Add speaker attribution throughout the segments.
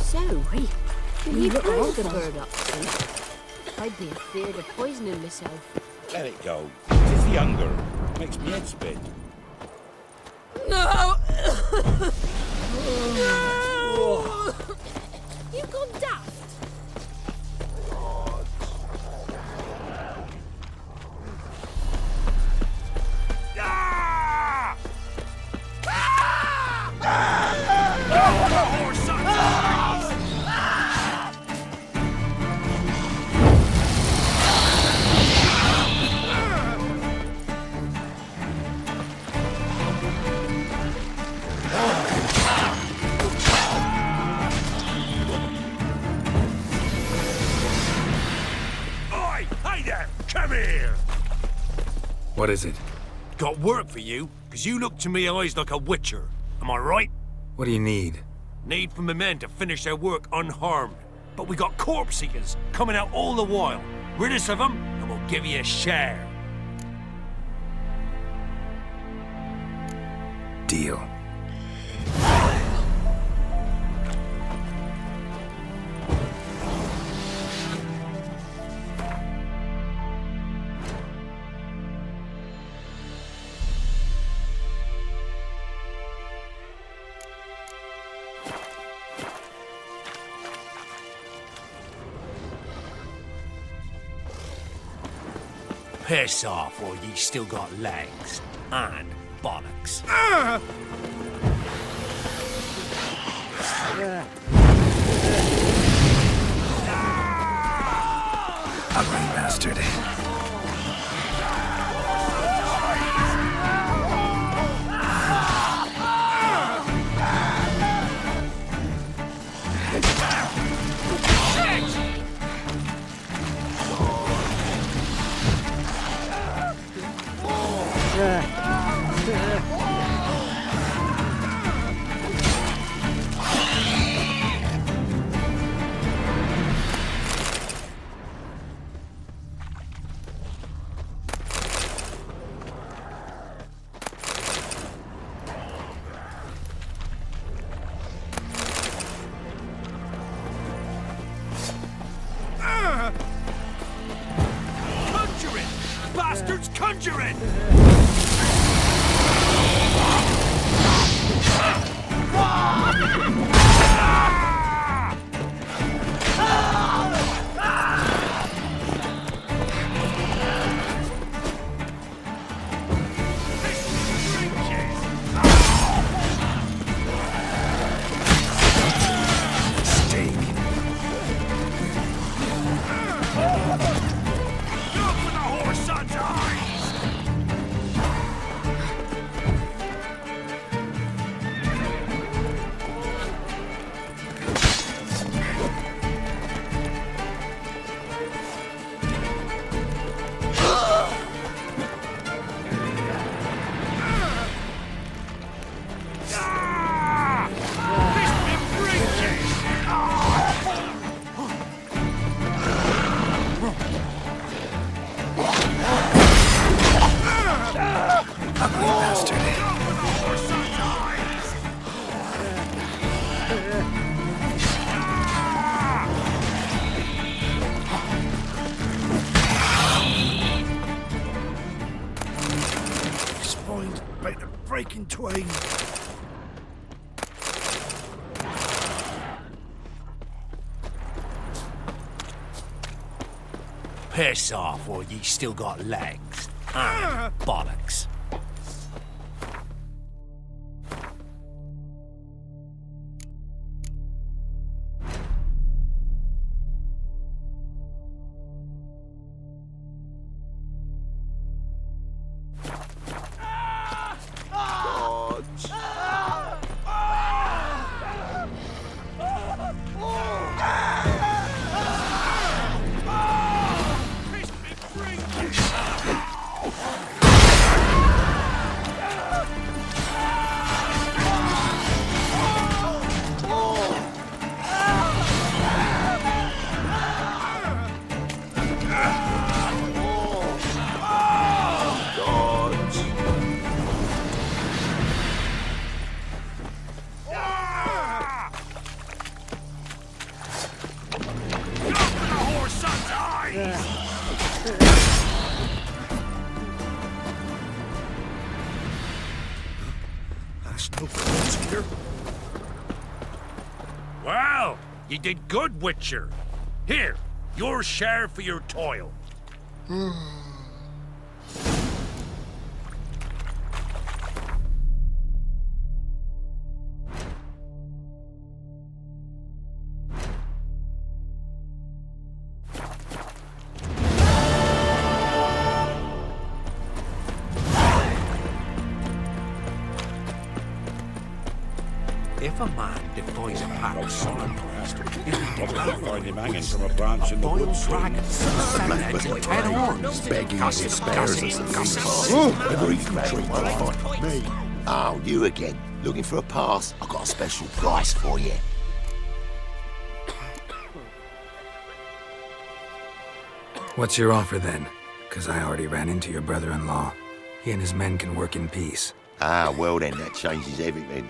Speaker 1: So, you tried the bird oxen. I'd be afraid of poisoning myself.
Speaker 2: Let it go. It's the hunger. Makes me head spin.
Speaker 1: No! No! You've gone daft.
Speaker 3: What is it?
Speaker 4: Got work for you, because you look to me eyes like a witcher. Am I right?
Speaker 3: What do you need?
Speaker 4: Need for my men to finish their work unharmed. But we got corpse seekers coming out all the while. Rid us of them, and we'll give you a share.
Speaker 3: Deal.
Speaker 4: Piss off, or ye still got legs. And bollocks.
Speaker 3: Ugly bastard.
Speaker 4: Conjuring! Bastards conjuring!
Speaker 5: Breaking twain.
Speaker 4: Piss off, or ye still got legs. And bollocks.
Speaker 5: That's no clothes either.
Speaker 4: Well, you did good, Witcher. Here, your share for your toil. If a man defies a pack of solemn
Speaker 2: Probably find him hanging from a branch in the
Speaker 4: boiled
Speaker 2: woods.
Speaker 4: dragon, seven heads and 10 horns.
Speaker 5: Begging the spares us the leave.
Speaker 6: Every treat will find me. Oh, you again. Looking for a pass? I've got a special price for you.
Speaker 3: What's your offer then? Because I already ran into your brother-in-law. He and his men can work in peace.
Speaker 6: Ah, well then, that changes everything.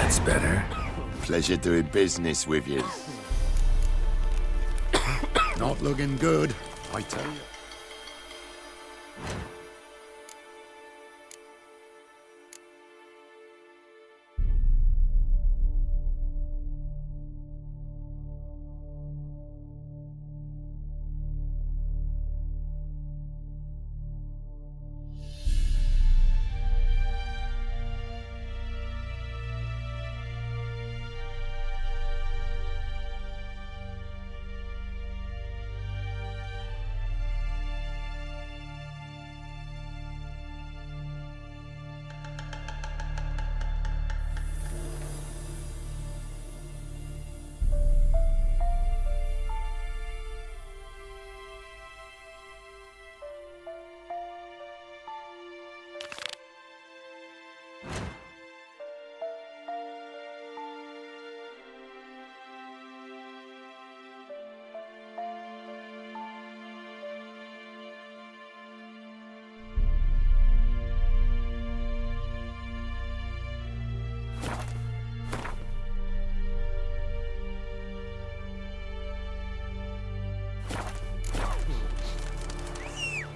Speaker 3: That's better.
Speaker 6: Pleasure doing business with you.
Speaker 5: Not looking good, I tell you.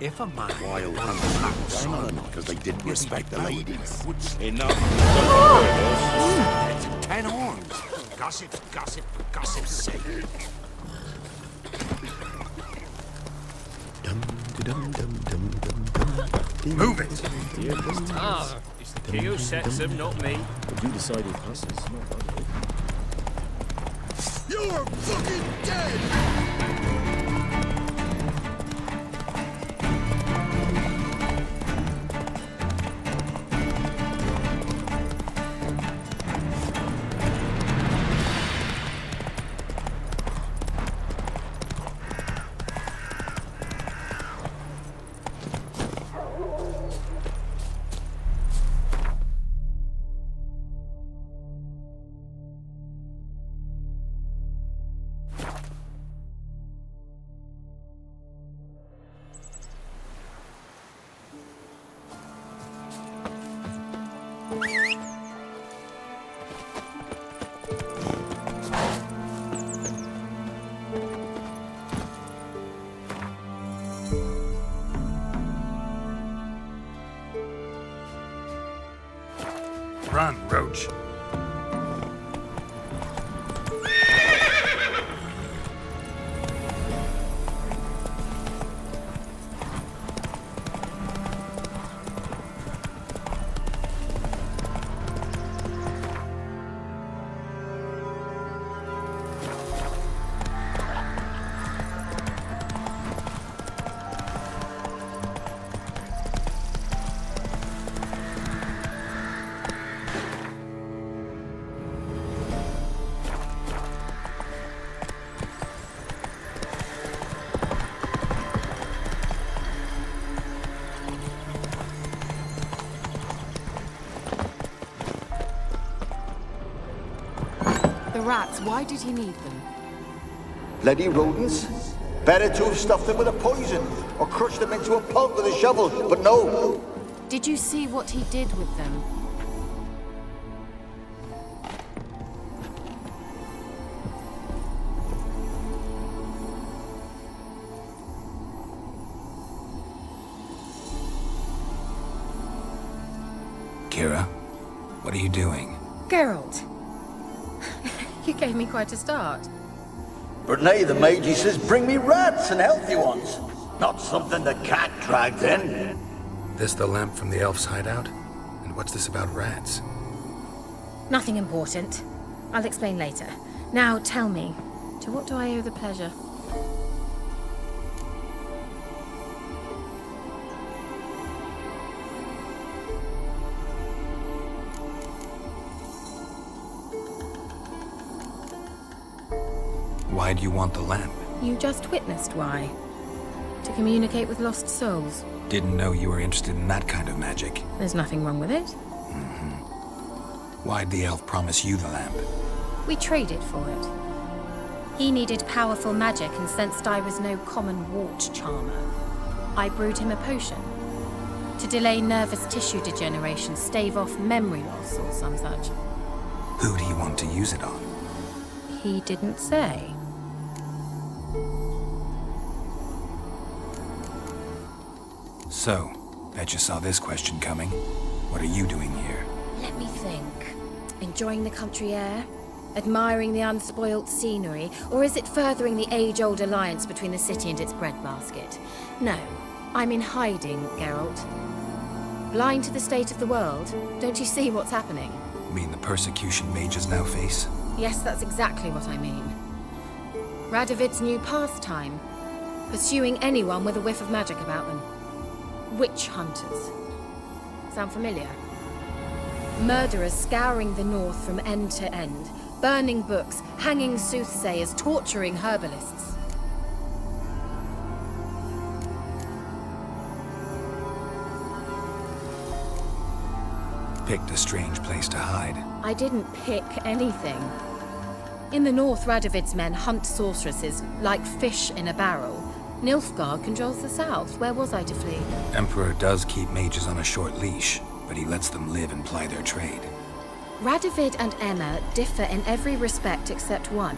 Speaker 4: If a man
Speaker 6: Wild hunters because they didn't respect the ladies.
Speaker 2: Enough.
Speaker 4: heads and 10 horns. Gossip, gossip, gossip's sake.
Speaker 3: Move it!
Speaker 7: Ah, it's the key who sets them, not me.
Speaker 5: You're fucking dead!
Speaker 3: Run, Roach.
Speaker 1: The rats, why did he need them?
Speaker 8: Bloody rodents. Better to have stuffed them with a poison, or crushed them into a pulp with a shovel, but no.
Speaker 1: Did you see what he did with them?
Speaker 3: Kira, what are you doing?
Speaker 9: Geralt. You gave me quite a start.
Speaker 8: Renee the Magi says bring me rats and healthy ones. Not something the cat dragged in.
Speaker 3: This the lamp from the elf's hideout? And what's this about rats?
Speaker 9: Nothing important. I'll explain later. Now tell me, to what do I owe the pleasure?
Speaker 3: Why do you want the lamp?
Speaker 9: You just witnessed why. To communicate with lost souls.
Speaker 3: Didn't know you were interested in that kind of magic.
Speaker 9: There's nothing wrong with it.
Speaker 3: Why'd the elf promise you the lamp?
Speaker 9: We traded for it. He needed powerful magic and sensed I was no common wart charmer. I brewed him a potion. To delay nervous tissue degeneration, stave off memory loss or some such.
Speaker 3: Who do you want to use it on?
Speaker 9: He didn't say.
Speaker 3: So, bet you saw this question coming. What are you doing here?
Speaker 9: Let me think. Enjoying the country air? Admiring the unspoilt scenery? Or is it furthering the age-old alliance between the city and its breadbasket? No, I'm in hiding, Geralt. Blind to the state of the world? Don't you see what's happening?
Speaker 3: Mean the persecution mages now face?
Speaker 9: Yes, that's exactly what I mean. Radovid's new pastime. Pursuing anyone with a whiff of magic about them. Witch hunters. Sound familiar? Murderers scouring the north from end to end, burning books, hanging soothsayers, torturing herbalists.
Speaker 3: Picked a strange place to hide.
Speaker 9: I didn't pick anything. In the north, Radovid's men hunt sorceresses like fish in a barrel. Nilfgaard controls the south. Where was I to flee?
Speaker 3: Emperor does keep mages on a short leash, but he lets them live and ply their trade.
Speaker 9: Radovid and Emma differ in every respect except one.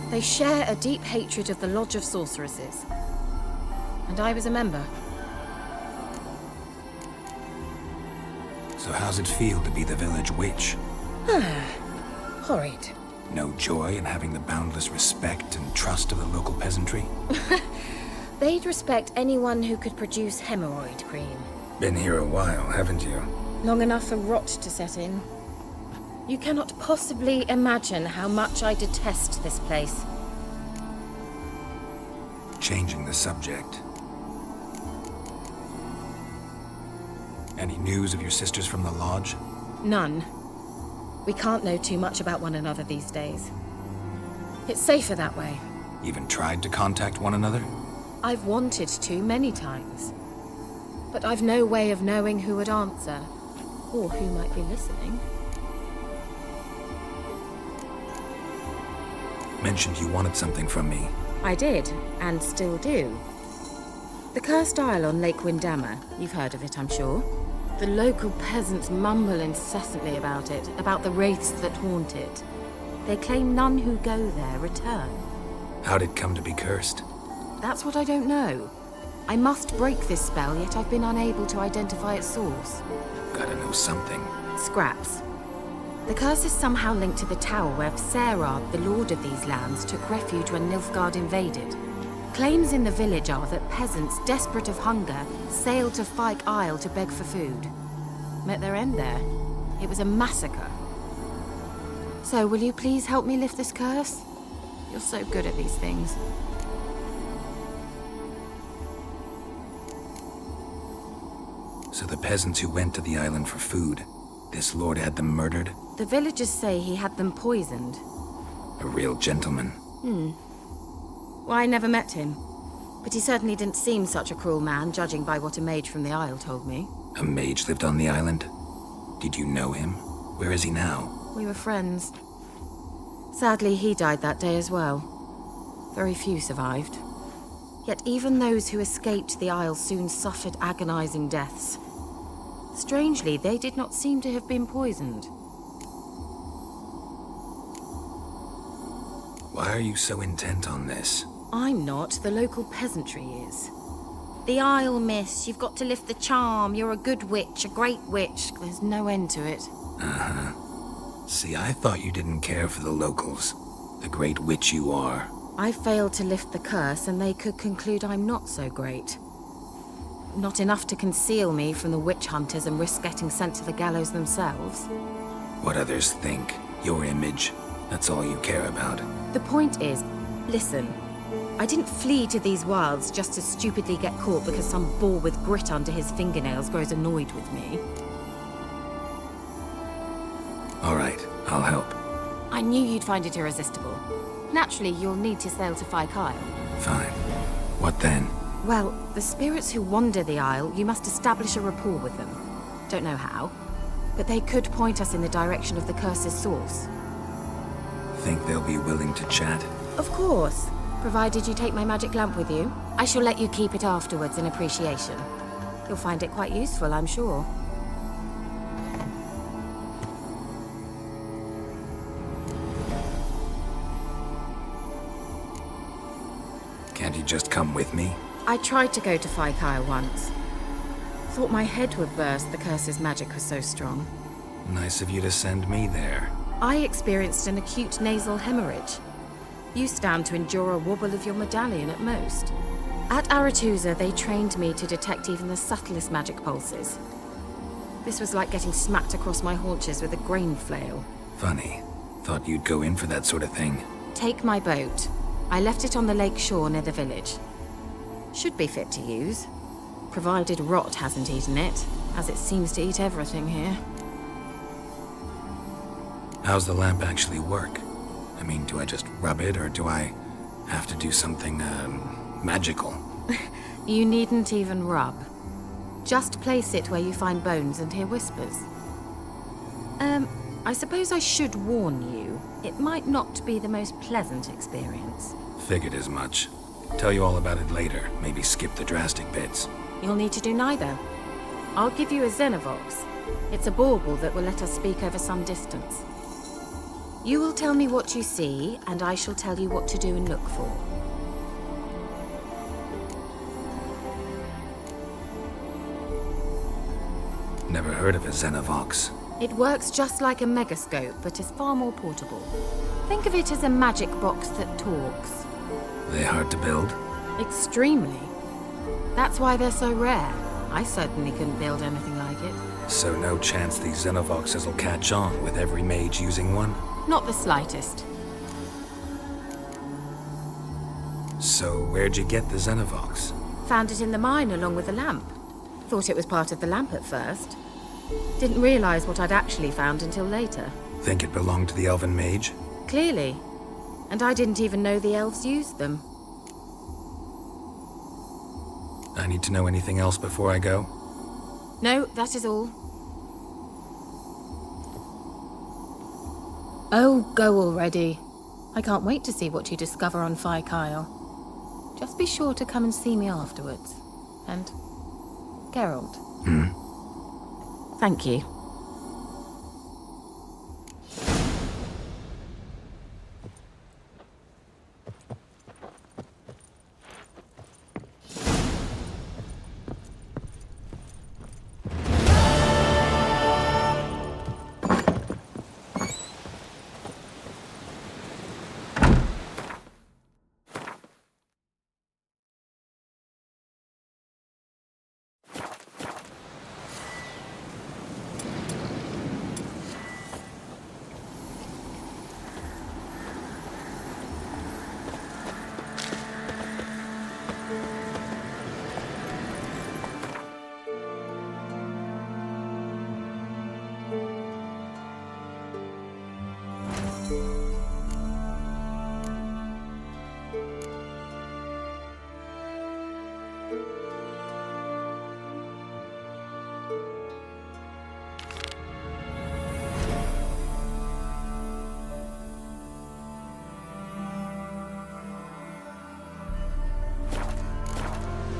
Speaker 9: They share a deep hatred of the Lodge of Sorceresses. And I was a member.
Speaker 3: So how's it feel to be the village witch?
Speaker 9: Horrid.
Speaker 3: No joy in having the boundless respect and trust of the local peasantry?
Speaker 9: They'd respect anyone who could produce hemorrhoid cream.
Speaker 3: Been here a while, haven't you?
Speaker 9: Long enough for rot to set in. You cannot possibly imagine how much I detest this place.
Speaker 3: Changing the subject. Any news of your sisters from the lodge?
Speaker 9: None. We can't know too much about one another these days. It's safer that way.
Speaker 3: Even tried to contact one another?
Speaker 9: I've wanted to many times. But I've no way of knowing who would answer, or who might be listening.
Speaker 3: Mentioned you wanted something from me.
Speaker 9: I did, and still do. The cursed isle on Lake Windammer. You've heard of it, I'm sure. The local peasants mumble incessantly about it, about the wraiths that haunt it. They claim none who go there return.
Speaker 3: How'd it come to be cursed?
Speaker 9: That's what I don't know. I must break this spell, yet I've been unable to identify its source.
Speaker 3: Gotta know something.
Speaker 9: Scraps. The curse is somehow linked to the tower where Serad, the lord of these lands, took refuge when Nilfgaard invaded. Claims in the village are that peasants, desperate of hunger, sailed to Fyke Isle to beg for food. Met their end there. It was a massacre. So, will you please help me lift this curse? You're so good at these things.
Speaker 3: So the peasants who went to the island for food, this lord had them murdered?
Speaker 9: The villagers say he had them poisoned.
Speaker 3: A real gentleman.
Speaker 9: Well, I never met him. But he certainly didn't seem such a cruel man, judging by what a mage from the Isle told me.
Speaker 3: A mage lived on the island? Did you know him? Where is he now?
Speaker 9: We were friends. Sadly, he died that day as well. Very few survived. Yet even those who escaped the Isle soon suffered agonizing deaths. Strangely, they did not seem to have been poisoned.
Speaker 3: Why are you so intent on this?
Speaker 9: I'm not, the local peasantry is. The Isle, miss. You've got to lift the charm. You're a good witch, a great witch. There's no end to it.
Speaker 3: Uh-huh. See, I thought you didn't care for the locals. The great witch you are.
Speaker 9: I failed to lift the curse, and they could conclude I'm not so great. Not enough to conceal me from the witch hunters and risk getting sent to the gallows themselves.
Speaker 3: What others think, your image, that's all you care about.
Speaker 9: The point is, listen, I didn't flee to these wilds just to stupidly get caught because some boar with grit under his fingernails grows annoyed with me.
Speaker 3: All right, I'll help.
Speaker 9: I knew you'd find it irresistible. Naturally, you'll need to sail to Kyle.
Speaker 3: Fine. What then?
Speaker 9: Well, the spirits who wander the Isle, you must establish a rapport with them. Don't know how, but they could point us in the direction of the curse's source.
Speaker 3: Think they'll be willing to chat?
Speaker 9: Of course, provided you take my magic lamp with you. I shall let you keep it afterwards in appreciation. You'll find it quite useful, I'm sure.
Speaker 3: Can't you just come with me?
Speaker 9: I tried to go to Kyle once. Thought my head would burst, the curse's magic was so strong.
Speaker 3: Nice of you to send me there.
Speaker 9: I experienced an acute nasal hemorrhage. You stand to endure a wobble of your medallion at most. At Aretusa, they trained me to detect even the subtlest magic pulses. This was like getting smacked across my haunches with a grain flail.
Speaker 3: Funny. Thought you'd go in for that sort of thing.
Speaker 9: Take my boat. I left it on the lake shore near the village. Should be fit to use, provided rot hasn't eaten it, as it seems to eat everything here.
Speaker 3: How's the lamp actually work? I mean, do I just rub it, or do I have to do something, magical?
Speaker 9: You needn't even rub. Just place it where you find bones and hear whispers. I suppose I should warn you, it might not be the most pleasant experience.
Speaker 3: Figured as much. Tell you all about it later. Maybe skip the drastic bits.
Speaker 9: You'll need to do neither. I'll give you a Xenovox. It's a bauble that will let us speak over some distance. You will tell me what you see, and I shall tell you what to do and look for.
Speaker 3: Never heard of a Xenovox.
Speaker 9: It works just like a megascope, but is far more portable. Think of it as a magic box that talks.
Speaker 3: They hard to build?
Speaker 9: Extremely. That's why they're so rare. I certainly couldn't build anything like it.
Speaker 3: So no chance these Xenovoxes will catch on with every mage using one?
Speaker 9: Not the slightest.
Speaker 3: So where'd you get the Xenovox?
Speaker 9: Found it in the mine along with the lamp. Thought it was part of the lamp at first. Didn't realize what I'd actually found until later.
Speaker 3: Think it belonged to the elven mage?
Speaker 9: Clearly. And I didn't even know the elves used them.
Speaker 3: I need to know anything else before I go?
Speaker 9: No, that is all. Oh, go already. I can't wait to see what you discover on Kyle. Just be sure to come and see me afterwards. And Geralt. Thank you.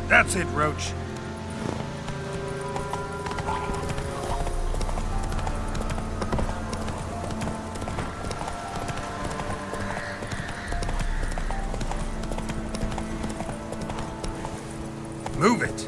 Speaker 4: That's it, Roach.
Speaker 3: Move it!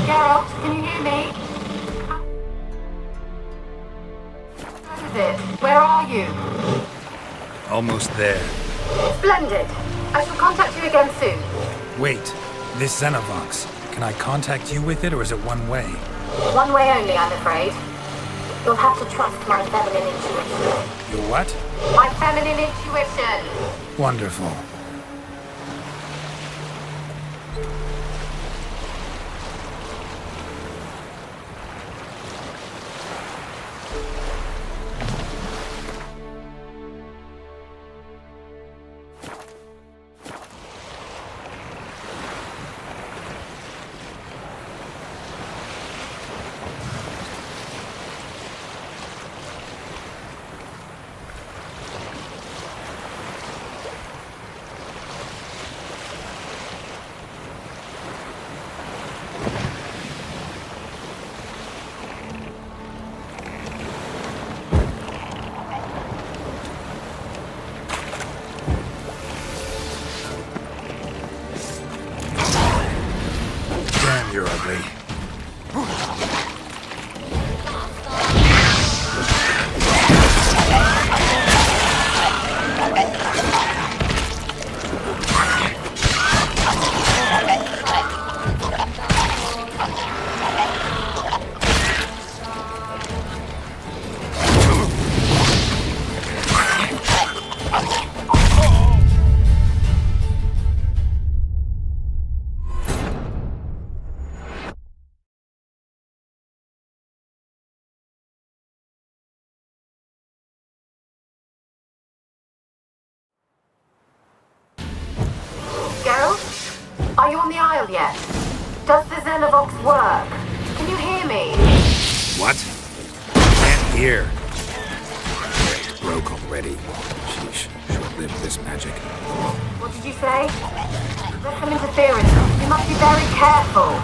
Speaker 9: Geralt, can you hear me? What is it? Where are you?
Speaker 3: Almost there.
Speaker 9: Splendid. I shall contact you again soon.
Speaker 3: Wait, this Xenovox. Can I contact you with it, or is it one way?
Speaker 9: One way only, I'm afraid. You'll have to trust my feminine intuition.
Speaker 3: Your what?
Speaker 9: My feminine intuition!
Speaker 3: Wonderful. You're ugly.
Speaker 9: Geralt? Are you on the Isle yet? Does the Xenovox work? Can you hear me?
Speaker 3: What? Can't hear. Broke already. Sheesh. Short-lived this magic.
Speaker 9: What did you say? There's some interference. You must be very careful.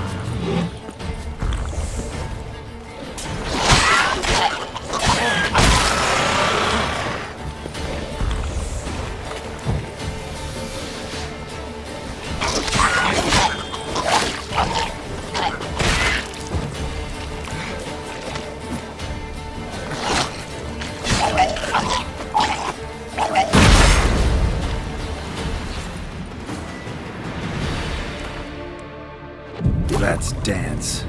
Speaker 3: Let's dance.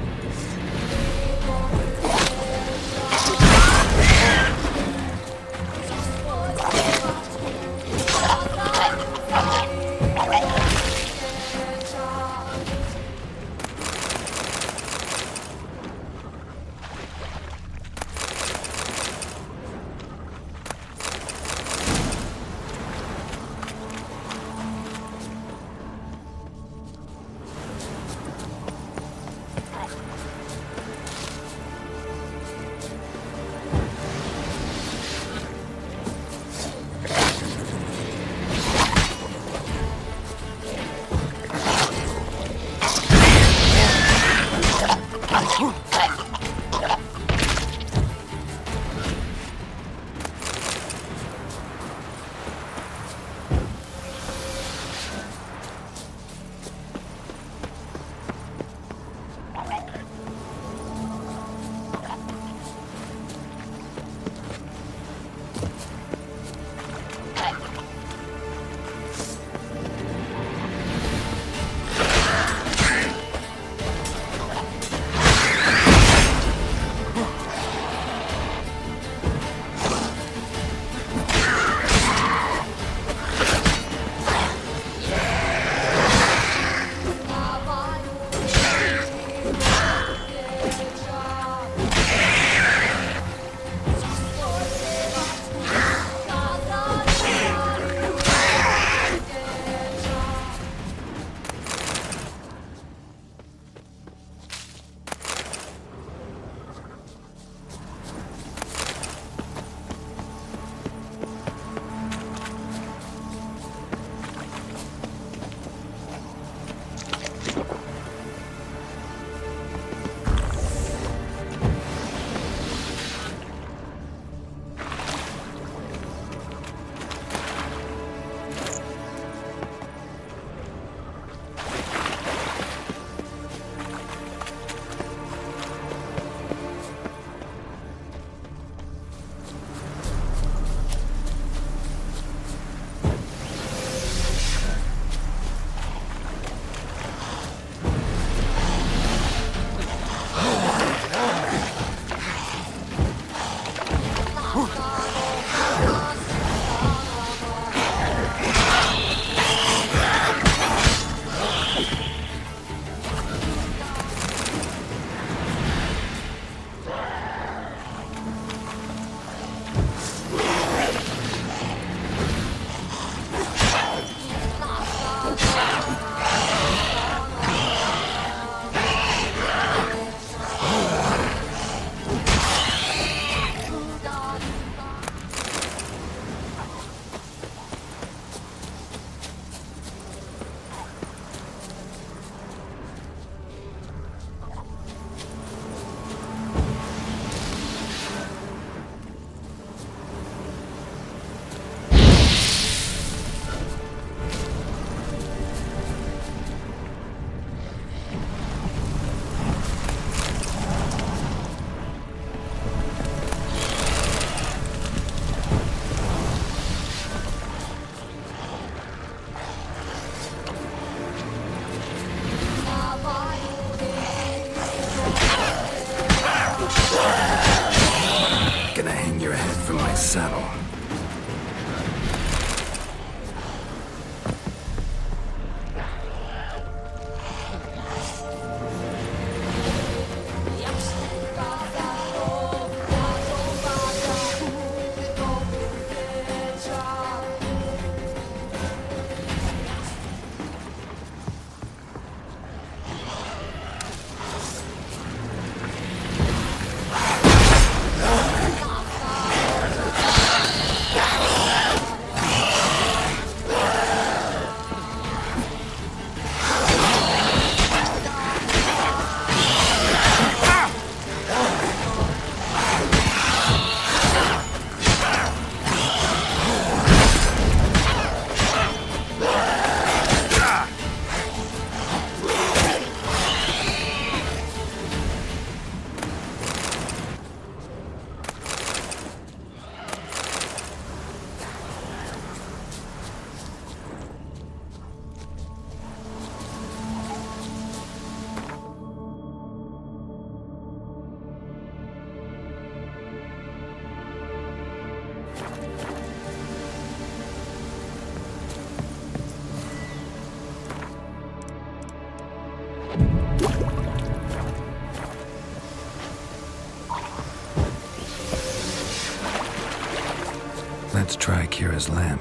Speaker 3: try Kira's lamp.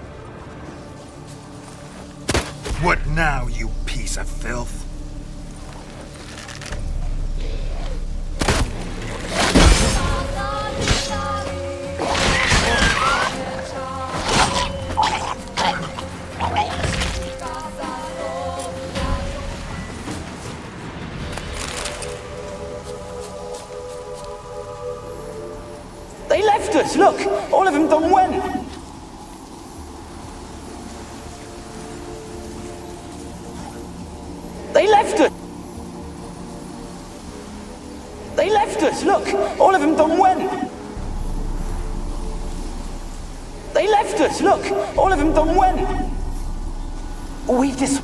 Speaker 10: What now, you piece of filth?
Speaker 11: They left us, look! All of them done went! They left us! They left us, look! All of them done went! They left us, look! All of them done went! We've just...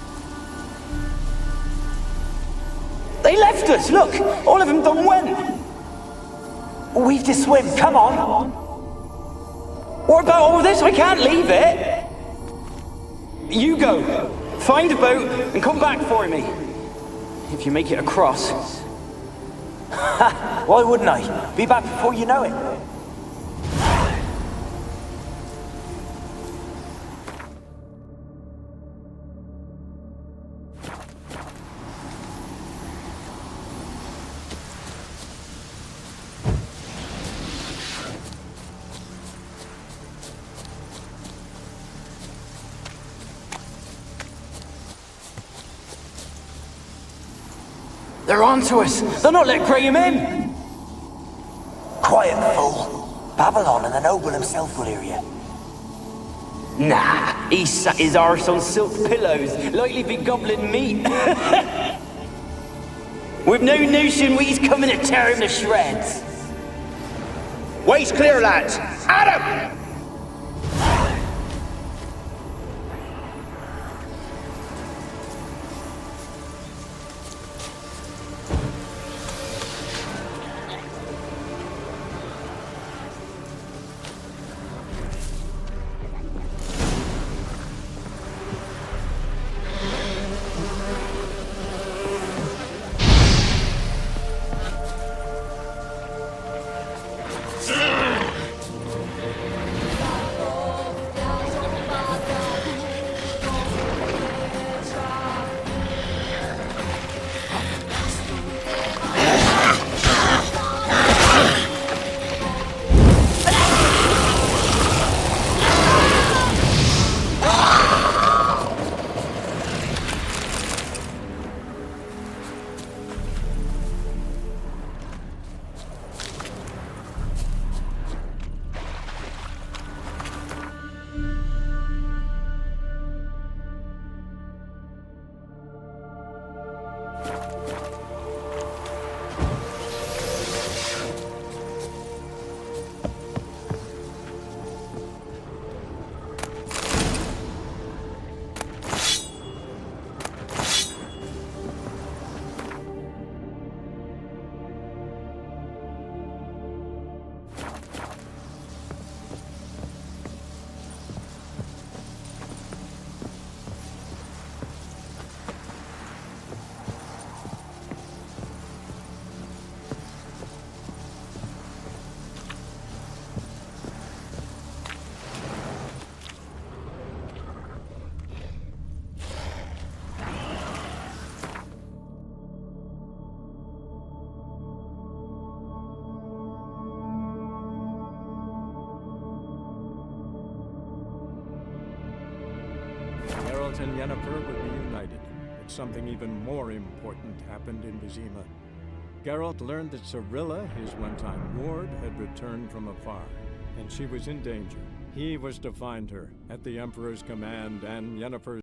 Speaker 11: They left us, look! All of them done went! We've to swim, come on! What about all this? I can't leave it! You go! Find a boat and come back for me. If you make it across. Ha! Why wouldn't I? Be back before you know it. They're on to us! They'll not let Graham in!
Speaker 8: Quiet, fool. Babylon and the noble himself will hear you.
Speaker 11: Nah, he sat his arse on silk pillows, likely be gobbling meat. With no notion we's coming to tear him to shreds.
Speaker 6: Way's clear, lads. Adam!
Speaker 12: Geralt and Yennefer would be united, but something even more important happened in Vizima. Geralt learned that Cirilla, his one-time ward, had returned from afar, and she was in danger. He was to find her, at the Emperor's command and Yennefer's...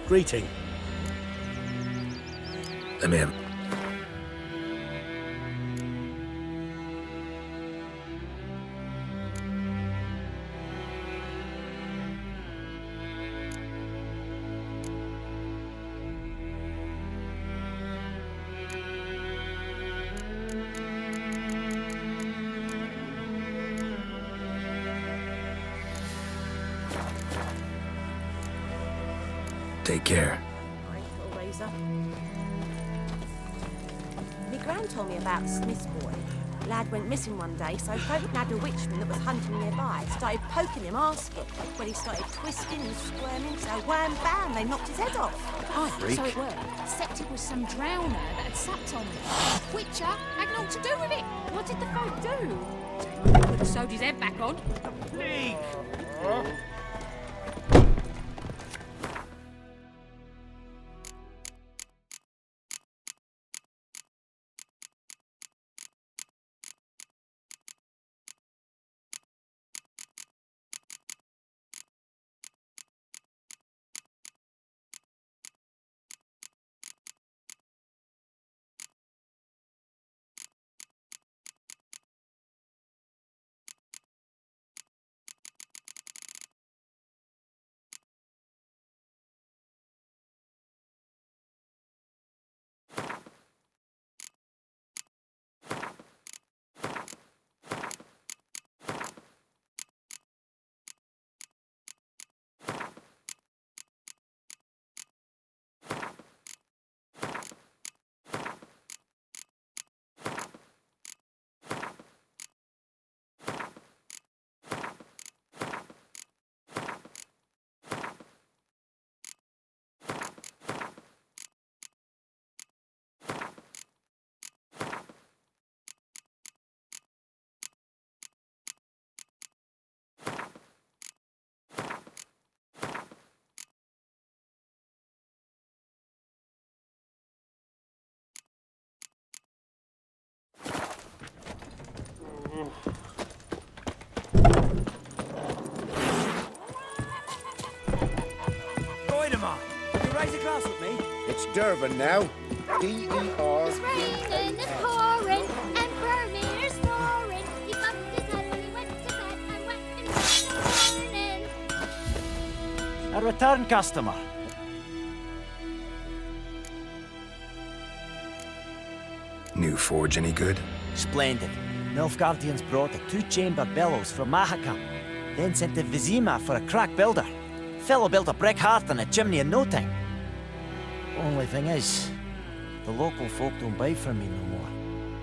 Speaker 10: Greeting.
Speaker 3: Let me in. Take care.
Speaker 13: Right, little razor. My gran told me about Smith's boy. Lad went missing one day, so folk nabbed a witchman that was hunting nearby. Started poking him, asking. When he started twisting and squirming, so wham bam, they knocked his head off.
Speaker 1: Oh, so it worked. Except it was some drowner that had sapped on me. Witcher had naught to do with it. What did the folk do? Could have sewed his head back on.
Speaker 4: Leak!
Speaker 5: It's Durban now. D-E-R.
Speaker 14: It's raining and pouring and Vermeer snoring. He bumped his head when he went to bed and went in the morning.
Speaker 11: A return customer.
Speaker 3: New forge any good?
Speaker 11: Splendid. Nilfgaardians brought a two-chamber bellows from Mahakam, then sent to Vizima for a crack builder. Fellow built a brick hearth and a chimney in no time. Only thing is, the local folk don't buy from me no more.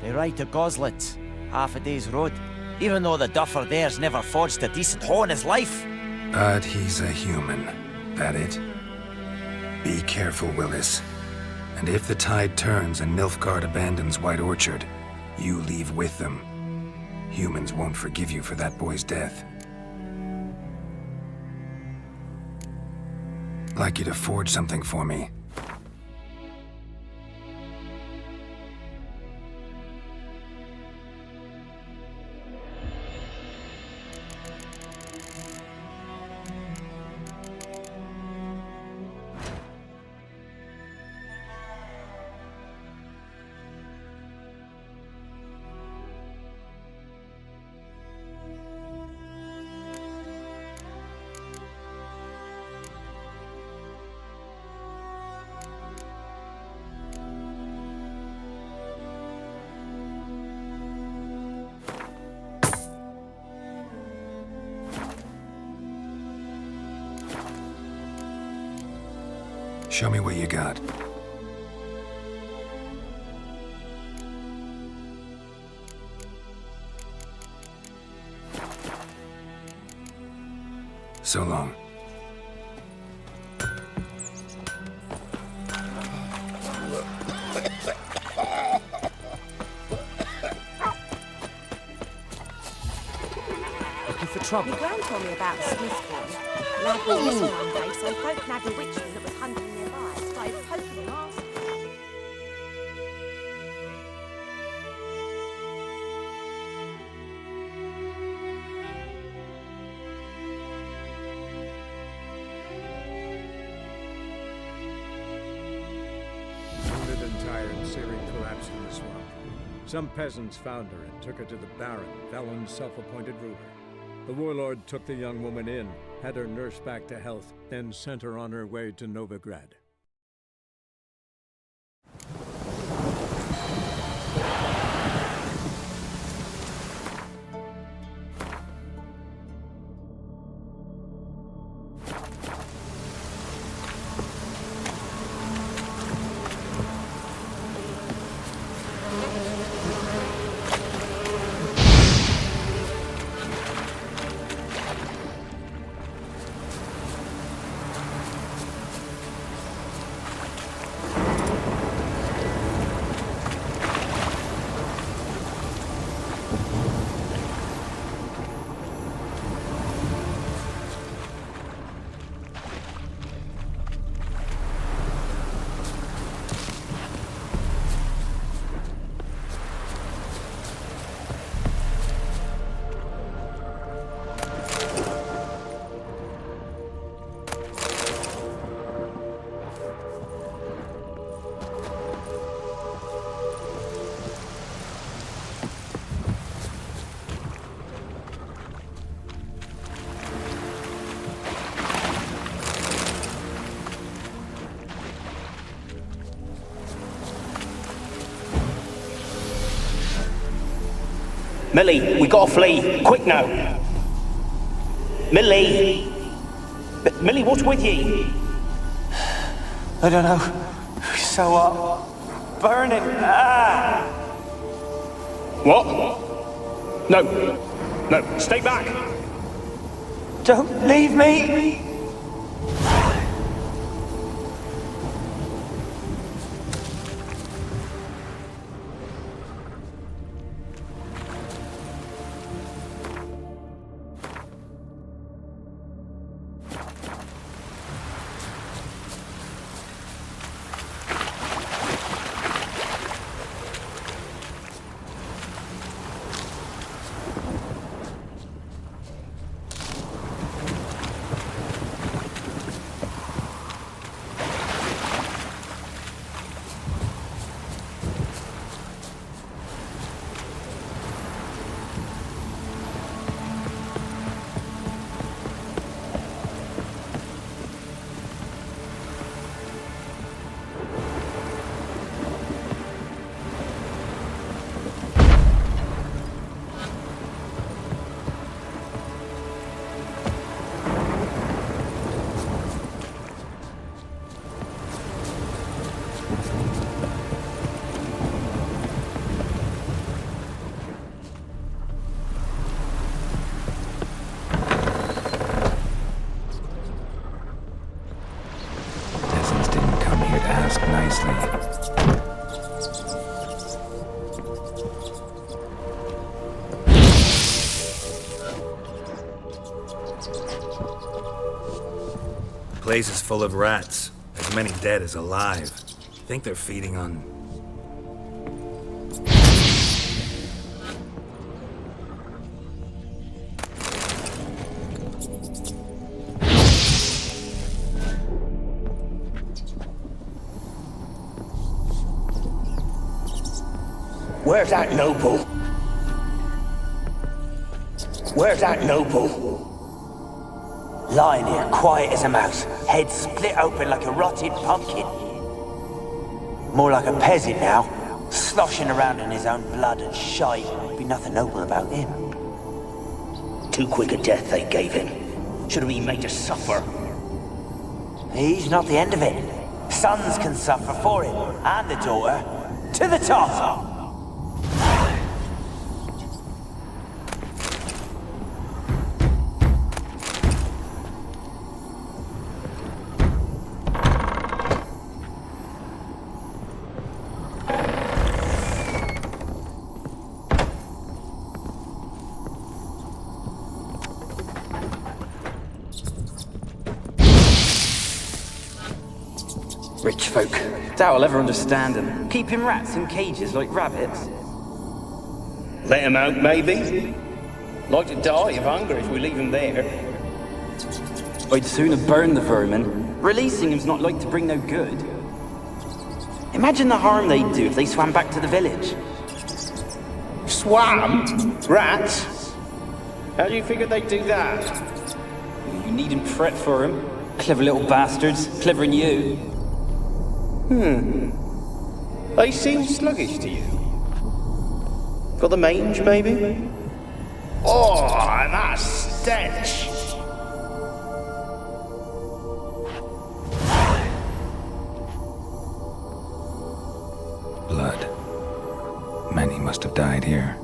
Speaker 11: They ride to Goslitz, half a day's road, even though the duffer there's never forged a decent hoe in his life.
Speaker 3: But he's a human. That it? Be careful, Willis. And if the tide turns and Nilfgaard abandons White Orchard, you leave with them. Humans won't forgive you for that boy's death. Like you to forge something for me. Show me what you got. So long.
Speaker 11: Looking for trouble.
Speaker 13: My gran told me about Smith's boy. Lad went missing one day, so folk nabbed a witchman that was hunting nearby. Started poking him, asking.
Speaker 12: Wounded and tired, Ciri collapsed in the swamp. Some peasants found her and took her to the Baron, Valen's self-appointed ruler. The warlord took the young woman in, had her nursed back to health, then sent her on her way to Novigrad.
Speaker 11: Millie, we gotta flee. Quick now. Millie! Millie, what's with ye? I don't know. So hot. Burning. Ah! What? No, stay back! Don't leave me!
Speaker 3: The place is full of rats, as many dead as alive. Think they're feeding on...
Speaker 11: Where's that noble? Where's that noble? Lying here, quiet as a mouse, head split open like a rotted pumpkin. More like a peasant now, sloshing around in his own blood and shite. Be nothing noble about him. Too quick a death they gave him. Should have been made to suffer. He's not the end of it. Sons can suffer for him, and the daughter. To the top!
Speaker 15: Rich folk. Doubt I'll ever understand them. Keeping rats in cages like rabbits.
Speaker 11: Let him out, maybe? Like to die of hunger if we leave him there.
Speaker 15: I'd sooner burn the vermin. Releasing him's not like to bring no good. Imagine the harm they'd do if they swam back to the village.
Speaker 11: Swam? Rats? How do you figure they'd do that?
Speaker 15: You needn't fret for them. Clever little bastards. Clever than you.
Speaker 11: They seem sluggish to you. Got the mange, maybe? Oh, that stench!
Speaker 3: Blood. Many must have died here.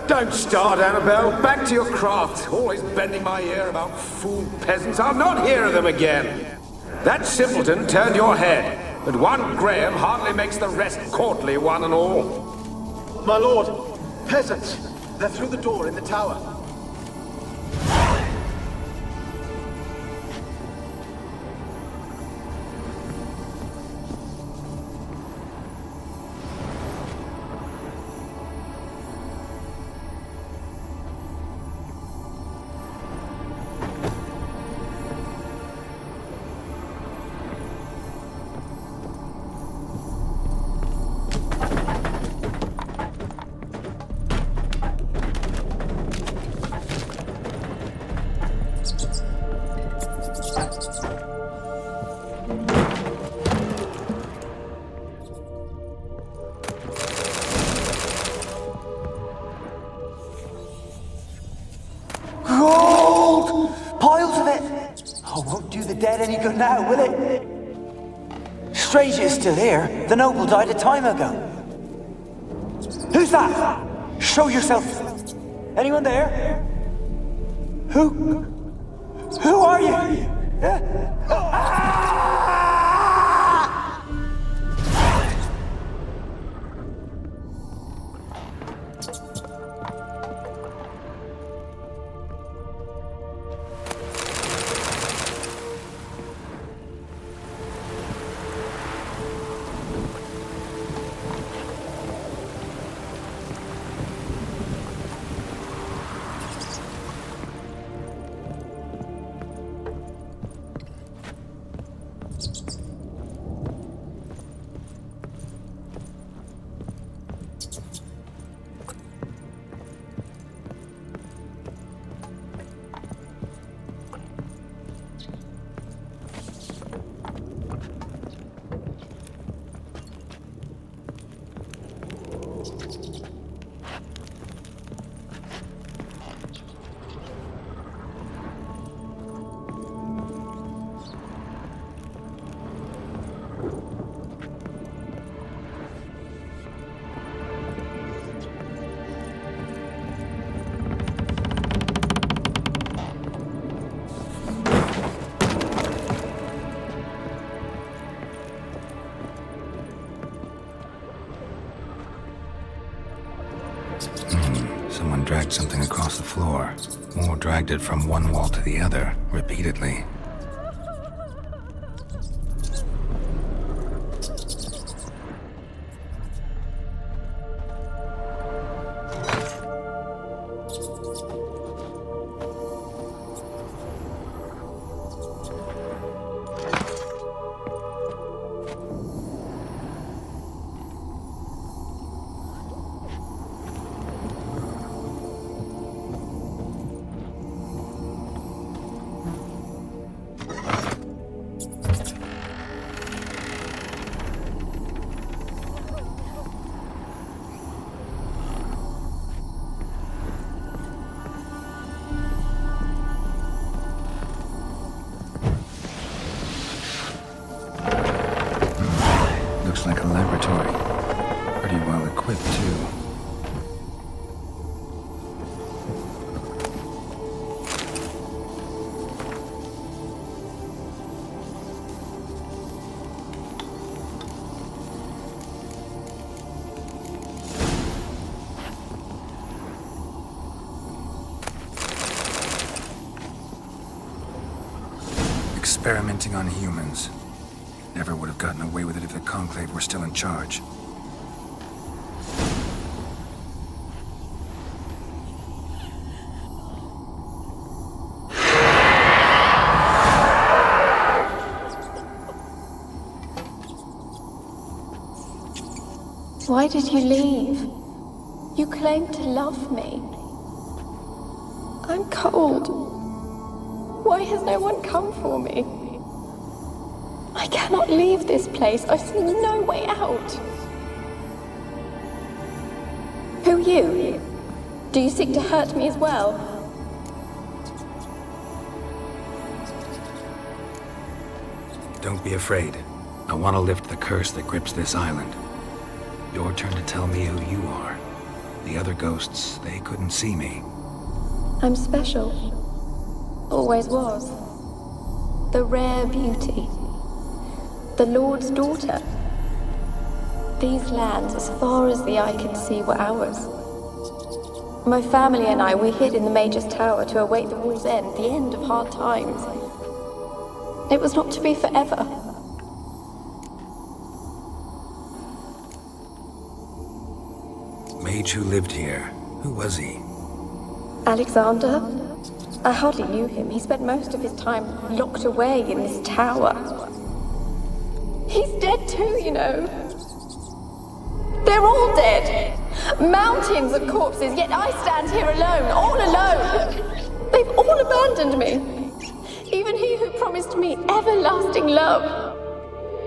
Speaker 16: Don't start, Annabelle. Back to your craft. Always bending my ear about fool peasants. I'll not hear of them again. That simpleton turned your head, but one Graham hardly makes the rest courtly, one and all.
Speaker 8: My lord, peasants. They're through the door in the tower.
Speaker 11: Gold! Piles of it! Oh, won't do the dead any good now, will it? Strange it's still here. The noble died a time ago. Who's that? Show yourself. Anyone there? Who are you?
Speaker 3: Someone dragged something across the floor. Or dragged it from one wall to the other, repeatedly. Like a laboratory. Pretty well equipped, too. Experimenting on humans. Never would have gotten away with it if the Conclave were still in charge.
Speaker 17: Why did you leave? You claimed to love me. I'm cold. Why has no one come for me? I cannot leave this place. I see no way out. Who are you? Do you seek to hurt me as well?
Speaker 3: Don't be afraid. I want to lift the curse that grips this island. Your turn to tell me who you are. The other ghosts, they couldn't see me.
Speaker 17: I'm special. Always was. The rare beauty. The Lord's daughter. These lands, as far as the eye can see, were ours. My family and I, we hid in the Major's Tower to await the war's end, the end of hard times. It was not to be forever.
Speaker 3: Mage who lived here. Who was he?
Speaker 17: Alexander? I hardly knew him. He spent most of his time locked away in this tower. He's dead too, you know. They're all dead. Mountains of corpses, yet I stand here alone, all alone. They've all abandoned me. Even he who promised me everlasting love.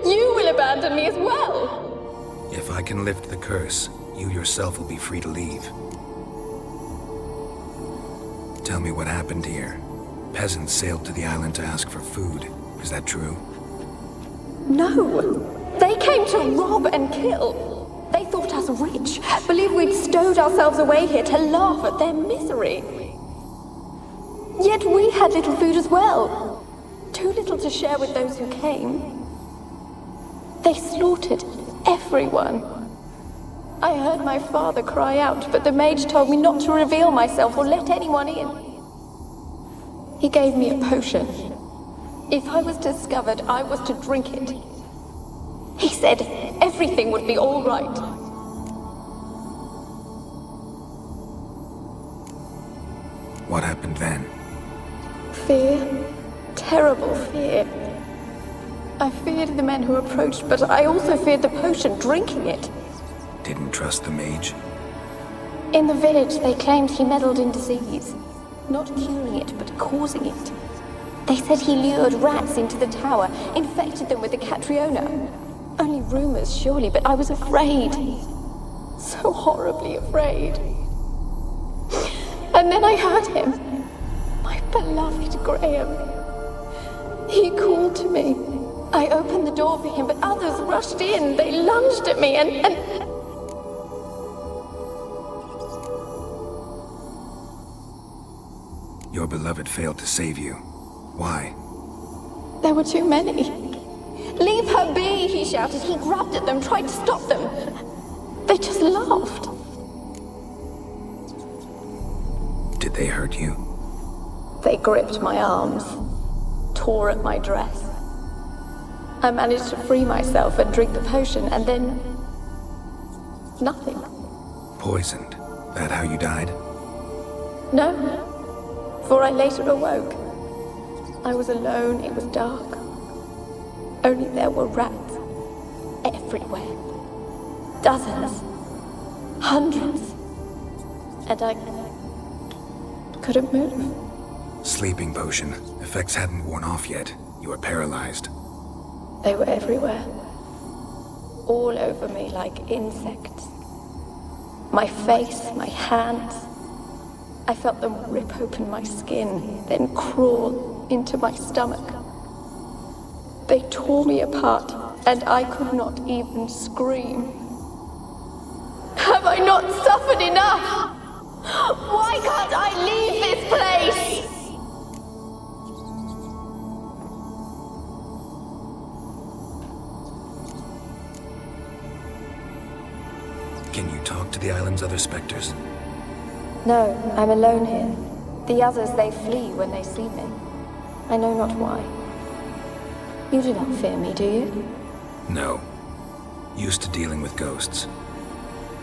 Speaker 17: You will abandon me as well.
Speaker 3: If I can lift the curse, you yourself will be free to leave. Tell me what happened here. Peasants sailed to the island to ask for food. Is that true?
Speaker 17: No. They came to rob and kill. They thought us rich, believed we'd stowed ourselves away here to laugh at their misery. Yet we had little food as well. Too little to share with those who came. They slaughtered everyone. I heard my father cry out, but the mage told me not to reveal myself or let anyone in. He gave me a potion. If I was discovered, I was to drink it. He said everything would be all right.
Speaker 3: What happened then?
Speaker 17: Fear. Terrible fear. I feared the men who approached, but I also feared the potion, drinking it.
Speaker 3: Didn't trust the mage?
Speaker 17: In the village, they claimed he meddled in disease. Not curing it, but causing it. They said he lured rats into the tower, infected them with the Catriona. Only rumors, surely, but I was afraid. So horribly afraid. And then I heard him. My beloved Graham. He called to me. I opened the door for him, but others rushed in. They lunged at me and...
Speaker 3: Your beloved failed to save you. Why?
Speaker 17: There were too many. Leave her be, he shouted. He grabbed at them, tried to stop them. They just laughed.
Speaker 3: Did they hurt you?
Speaker 17: They gripped my arms, tore at my dress. I managed to free myself and drink the potion, and then... nothing.
Speaker 3: Poisoned. That how you died?
Speaker 17: No, for I later awoke. I was alone, it was dark. Only there were rats. Everywhere. Dozens. Hundreds. And I couldn't move.
Speaker 3: Sleeping potion. Effects hadn't worn off yet. You were paralyzed.
Speaker 17: They were everywhere. All over me like insects. My face, my hands. I felt them rip open my skin, then crawl into my stomach. They tore me apart, and I could not even scream. Have I not suffered enough? Why can't I leave this place?
Speaker 3: Can you talk to the island's other specters?
Speaker 17: No, I'm alone here. The others, they flee when they see me. I know not why. You do not fear me, do you?
Speaker 3: No. Used to dealing with ghosts.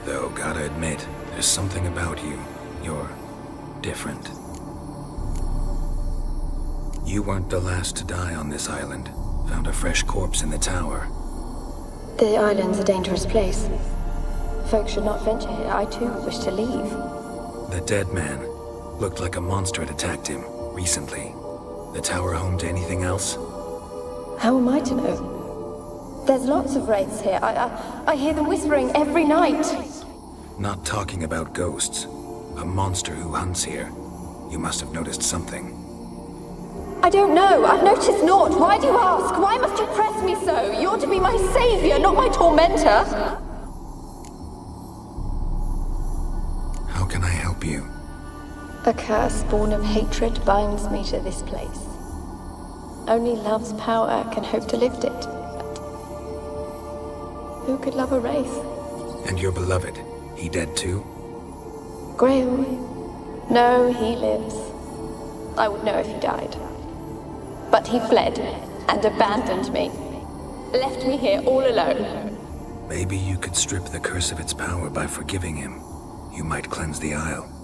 Speaker 3: Though, gotta admit, there's something about you. You're different. You weren't the last to die on this island. Found a fresh corpse in the tower.
Speaker 17: The island's a dangerous place. Folks should not venture here. I too wish to leave.
Speaker 3: The dead man. Looked like a monster had attacked him, recently. The tower home to anything else?
Speaker 17: How am I to know? There's lots of wraiths here. I hear them whispering every night.
Speaker 3: Not talking about ghosts. A monster who hunts here. You must have noticed something.
Speaker 17: I don't know. I've noticed naught. Why do you ask? Why must you press me so? You're to be my savior, not my tormentor.
Speaker 3: help you?
Speaker 17: A curse born of hatred binds me to this place. Only love's power can hope to lift it. But who could love a wraith?
Speaker 3: And your beloved, he dead too?
Speaker 17: Graham? No, he lives. I would know if he died. But he fled and abandoned me. Left me here all alone.
Speaker 3: Maybe you could strip the curse of its power by forgiving him. You might cleanse the Isle.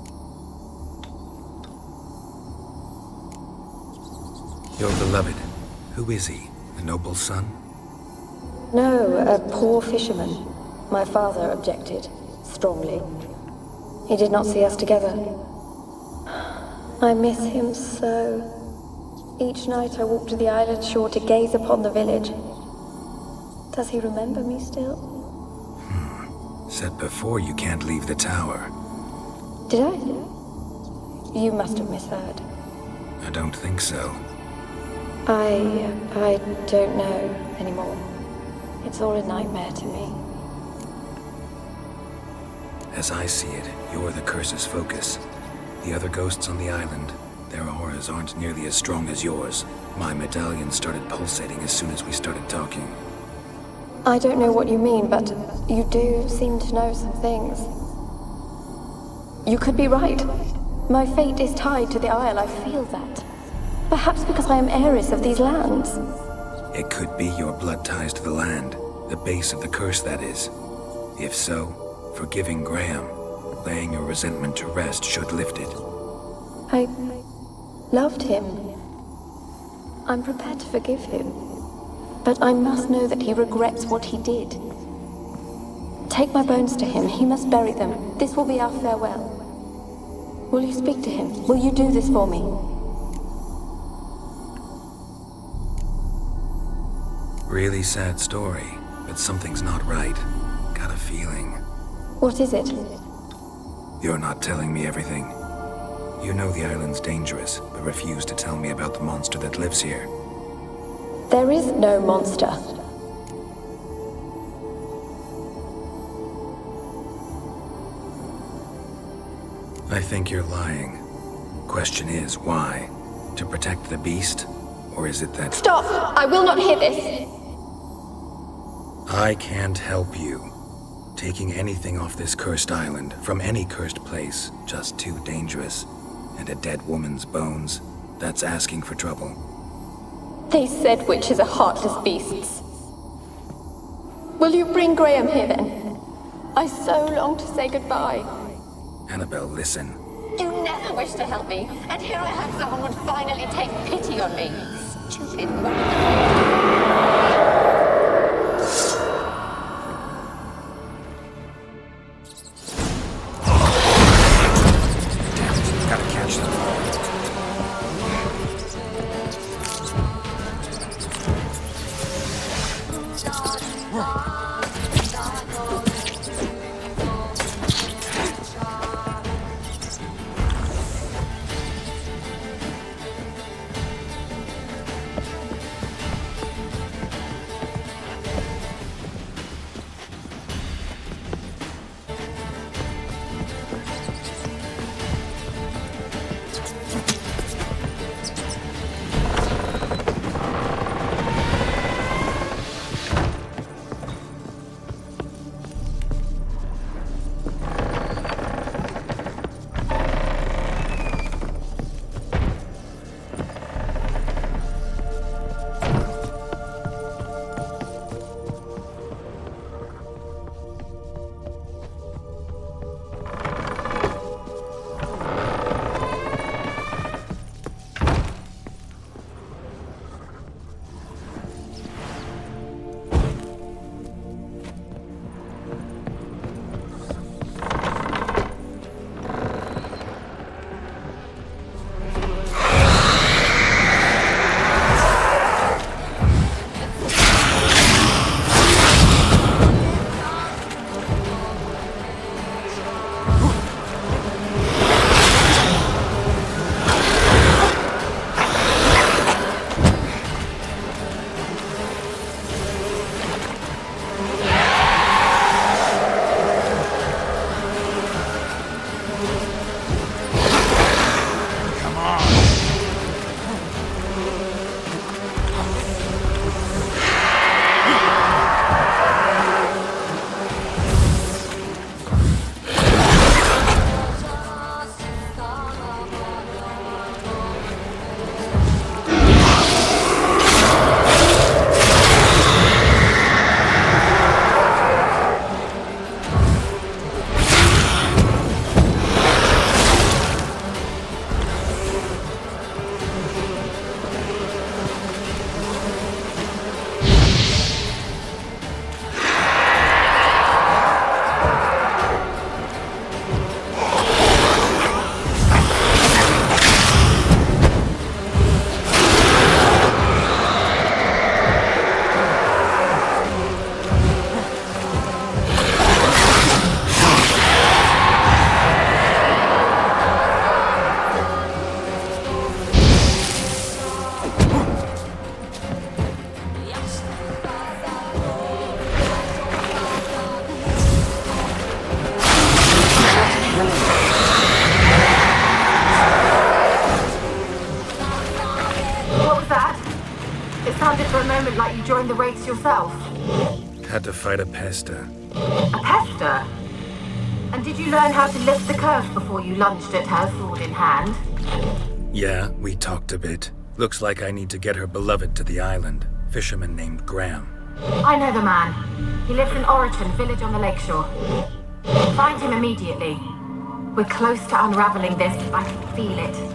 Speaker 3: Your beloved, who is he? A noble son?
Speaker 17: No, a poor fisherman. My father objected, strongly. He did not see us together. I miss him so. Each night I walk to the island shore to gaze upon the village. Does he remember me still?
Speaker 3: Said before you can't leave the tower.
Speaker 17: Did I? You must have misheard.
Speaker 3: I don't think so.
Speaker 17: I don't know anymore. It's all a nightmare to me.
Speaker 3: As I see it, you're the curse's focus. The other ghosts on the island, their auras aren't nearly as strong as yours. My medallion started pulsating as soon as we started talking.
Speaker 17: I don't know what you mean, but you do seem to know some things. You could be right. My fate is tied to the Isle, I feel that. Perhaps because I am heiress of these lands.
Speaker 3: It could be your blood ties to the land, the base of the curse, that is. If so, forgiving Graham, laying your resentment to rest should lift it.
Speaker 17: I loved him. I'm prepared to forgive him. But I must know that he regrets what he did. Take my bones to him. He must bury them. This will be our farewell. Will you speak to him? Will you do this for me?
Speaker 3: Really sad story, but something's not right. Got a feeling.
Speaker 17: What is it?
Speaker 3: You're not telling me everything. You know the island's dangerous, but refuse to tell me about the monster that lives here.
Speaker 17: There is no monster.
Speaker 3: I think you're lying. Question is, why? To protect the beast? Or is it that—
Speaker 17: Stop! I will not hear this!
Speaker 3: I can't help you. Taking anything off this cursed island, from any cursed place, just too dangerous. And a dead woman's bones, that's asking for trouble.
Speaker 17: They said witches are heartless beasts. Will you bring Graham here then? I so long to say goodbye.
Speaker 3: Annabelle, listen.
Speaker 17: You never wished to help me, and here I have someone would finally take pity on me. Stupid
Speaker 3: Gotta catch them.
Speaker 9: moment like you joined the race yourself?
Speaker 3: Had to fight a pester.
Speaker 9: A pester? And did you learn how to lift the curse before you lunged at her, sword in hand?
Speaker 3: Yeah, we talked a bit. Looks like I need to get her beloved to the island. Fisherman named Graham.
Speaker 9: I know the man. He lives in Oriton, village on the lakeshore. Find him immediately. We're close to unraveling this. I can feel it.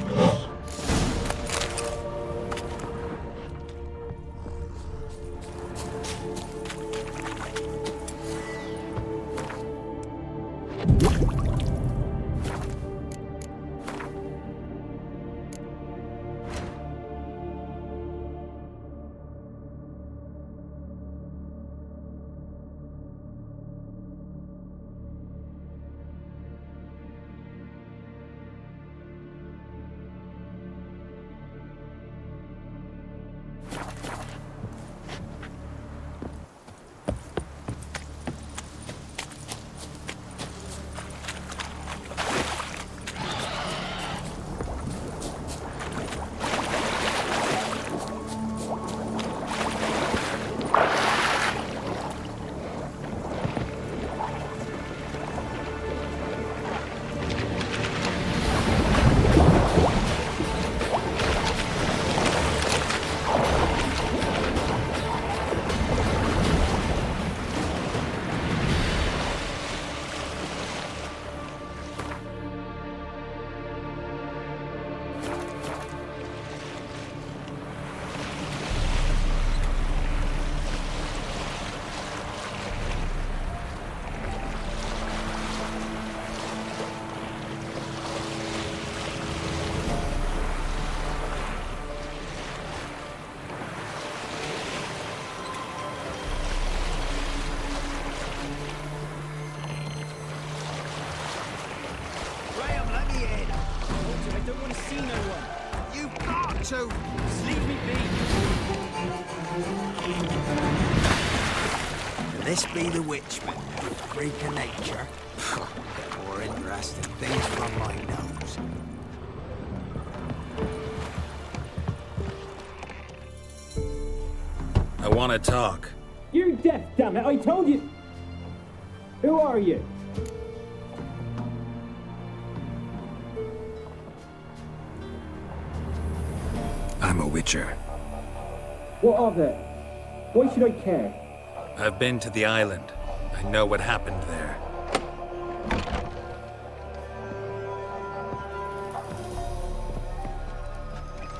Speaker 18: This be the witchman, freak of nature. Get more interesting things from my nose.
Speaker 3: I want to talk.
Speaker 11: You're deaf, damn it! I told you. Who are you?
Speaker 3: I'm a witcher.
Speaker 11: What of it? Why should I care?
Speaker 3: I've been to the island. I know what happened there.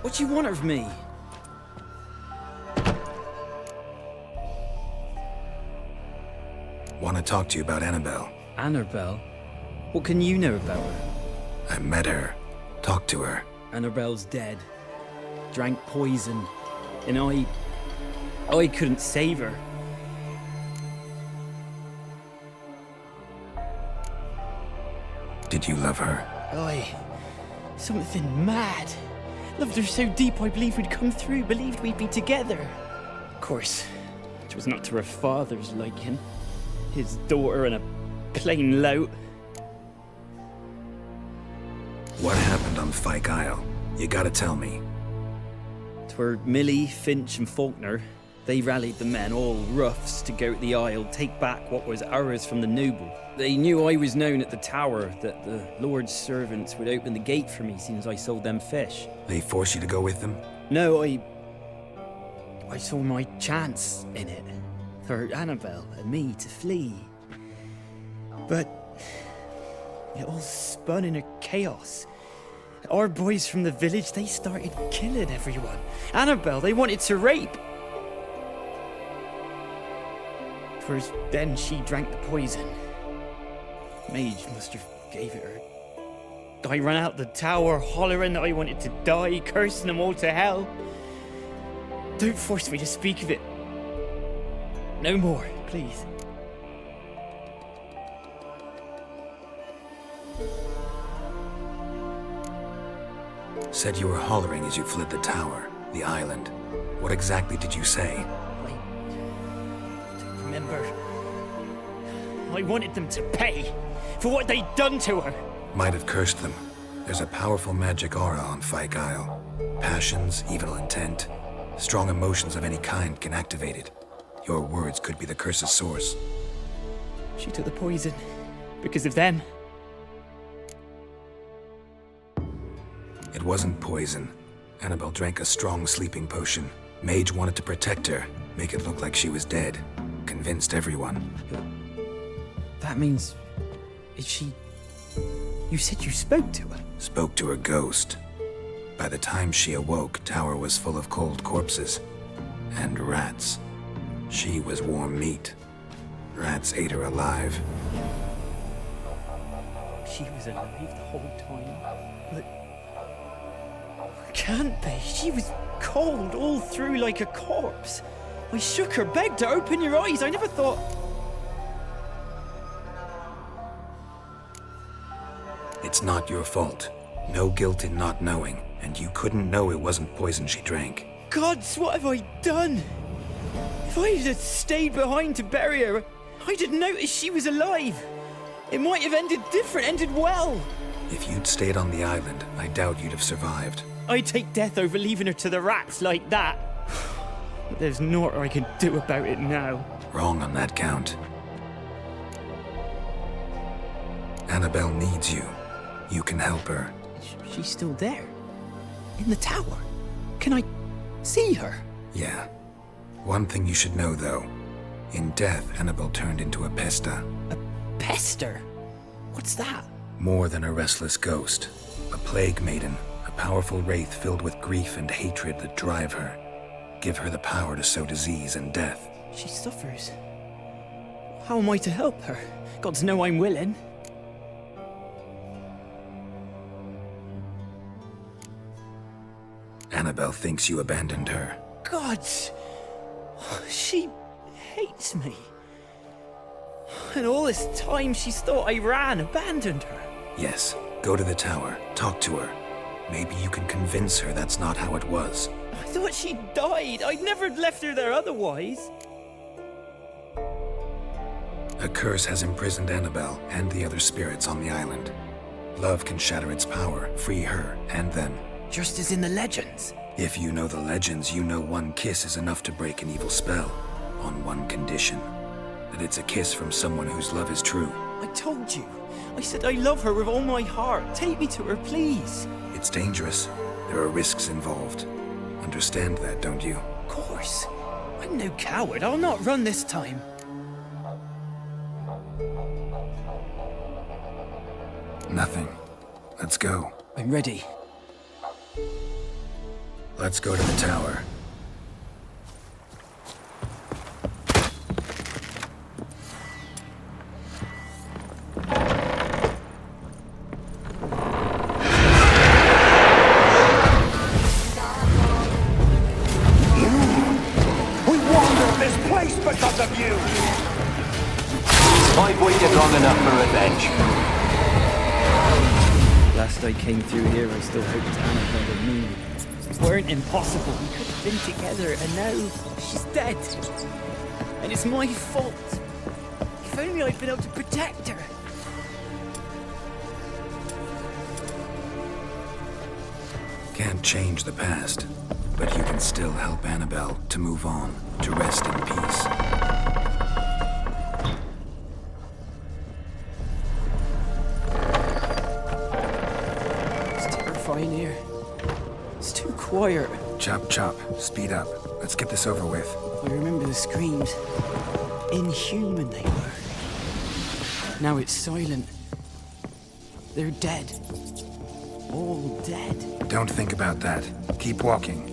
Speaker 15: What do you want of me?
Speaker 3: Want to talk to you about Annabelle.
Speaker 15: Annabelle? What can you know about her?
Speaker 3: I met her. Talked to her.
Speaker 15: Annabelle's dead. Drank poison. And I couldn't save her.
Speaker 3: Did you love her?
Speaker 15: Something mad. Loved her so deep I believed we'd come through, believed we'd be together. Of course, it was not to her father's liking. His daughter and a plain lout.
Speaker 3: What happened on Fyke Isle? You gotta tell me.
Speaker 15: 'Twere Millie, Finch and Faulkner. They rallied the men, all roughs, to go to the Isle, take back what was ours from the noble. They knew I was known at the tower, that the Lord's servants would open the gate for me since I sold them fish.
Speaker 3: They forced you to go with them?
Speaker 15: No, I saw my chance in it. For Annabelle and me to flee. But it all spun in a chaos. Our boys from the village, they started killing everyone. Annabelle, they wanted to rape. First, then she drank the poison. Mage must have gave it her. I ran out the tower hollering that I wanted to die, cursing them all to hell. Don't force me to speak of it. No more, please.
Speaker 3: Said you were hollering as you fled the tower, the island. What exactly did you say?
Speaker 15: Remember, I wanted them to pay for what they'd done to her.
Speaker 3: Might have cursed them. There's a powerful magic aura on Fyke Isle. Passions, evil intent. Strong emotions of any kind can activate it. Your words could be the curse's source.
Speaker 15: She took the poison because of them.
Speaker 3: It wasn't poison. Annabelle drank a strong sleeping potion. Mage wanted to protect her, make it look like she was dead. Convinced everyone.
Speaker 15: That means... is she... You said you spoke to her?
Speaker 3: Spoke to her ghost. By the time she awoke, Tower was full of cold corpses. And rats. She was warm meat. Rats ate her alive.
Speaker 15: She was alive the whole time, but... Can't be. She was cold all through like a corpse. I shook her, begged her, open your eyes. I never thought...
Speaker 3: It's not your fault. No guilt in not knowing, and you couldn't know it wasn't poison she drank.
Speaker 15: Gods, what have I done? If I had stayed behind to bury her, I'd have noticed she was alive. It might have ended different, ended well.
Speaker 3: If you'd stayed on the island, I doubt you'd have survived.
Speaker 15: I'd take death over leaving her to the rats like that. But there's naught I can do about it now.
Speaker 3: Wrong on that count. Annabelle needs you. You can help her.
Speaker 15: She's still there? In the tower? Can I see her?
Speaker 3: Yeah. One thing you should know, though. In death, Annabelle turned into a pesta.
Speaker 15: A pester? What's that?
Speaker 3: More than a restless ghost. A plague maiden. A powerful wraith filled with grief and hatred that drive her. Give her the power to sow disease and death.
Speaker 15: She suffers. How am I to help her? Gods know I'm willing.
Speaker 3: Annabelle thinks you abandoned her.
Speaker 15: Gods! She hates me. And all this time she's thought I ran, abandoned her.
Speaker 3: Yes, go to the tower, talk to her. Maybe you can convince her that's not how it was.
Speaker 15: I thought she died. I'd never left her there otherwise.
Speaker 3: A curse has imprisoned Annabelle and the other spirits on the island. Love can shatter its power, free her and them.
Speaker 15: Just as in the legends.
Speaker 3: If you know the legends, you know one kiss is enough to break an evil spell. On one condition. That it's a kiss from someone whose love is true.
Speaker 15: I told you. I said I love her with all my heart. Take me to her, please.
Speaker 3: It's dangerous. There are risks involved. Understand that, don't you?
Speaker 15: Of course. I'm no coward. I'll not run this time.
Speaker 3: Nothing. Let's go.
Speaker 15: I'm ready.
Speaker 3: Let's go to the tower.
Speaker 16: Because of you!
Speaker 11: I've waited long enough for revenge.
Speaker 15: Last I came through here, I still hoped Annabelle and me weren't impossible. We could have been together, and now she's dead. And it's my fault. If only I'd been able to protect her.
Speaker 3: Can't change the past, but you can still help Annabelle to move on, to rest in peace.
Speaker 15: It's terrifying here. It's too quiet.
Speaker 3: Chop, chop. Speed up. Let's get this over with.
Speaker 15: I remember the screams. Inhuman they were. Now it's silent. They're dead. All dead.
Speaker 3: Don't think about that. Keep walking.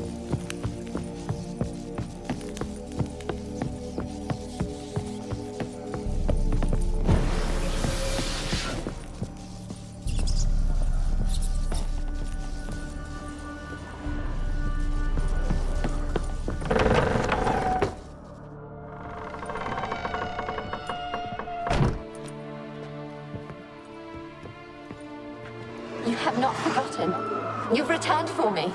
Speaker 17: You have not forgotten. You've returned for me.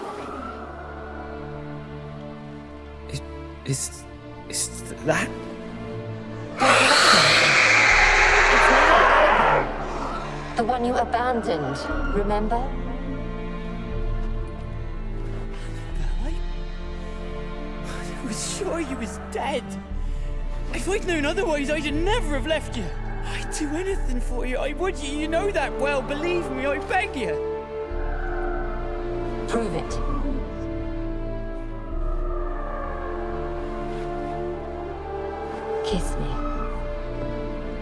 Speaker 15: Is that?
Speaker 17: It's me. The one you abandoned, remember?
Speaker 15: was sure you was dead. If I'd known otherwise, I'd never have left you. I'd do anything for you. I would. You know that well. Believe me, I beg you.
Speaker 9: Prove it. Kiss me.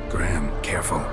Speaker 3: Graham, careful.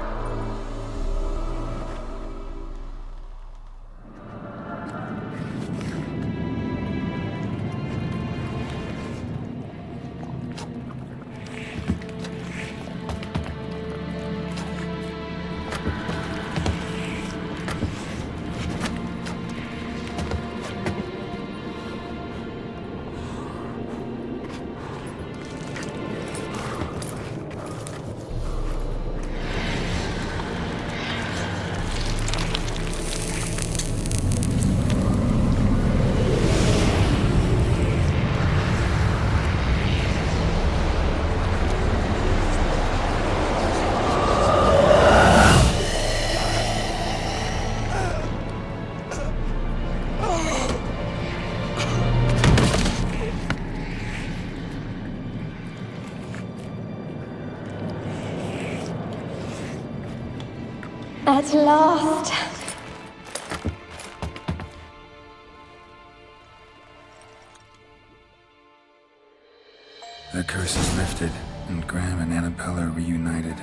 Speaker 17: At last.
Speaker 3: The curse is lifted, and Graham and Annabelle are reunited.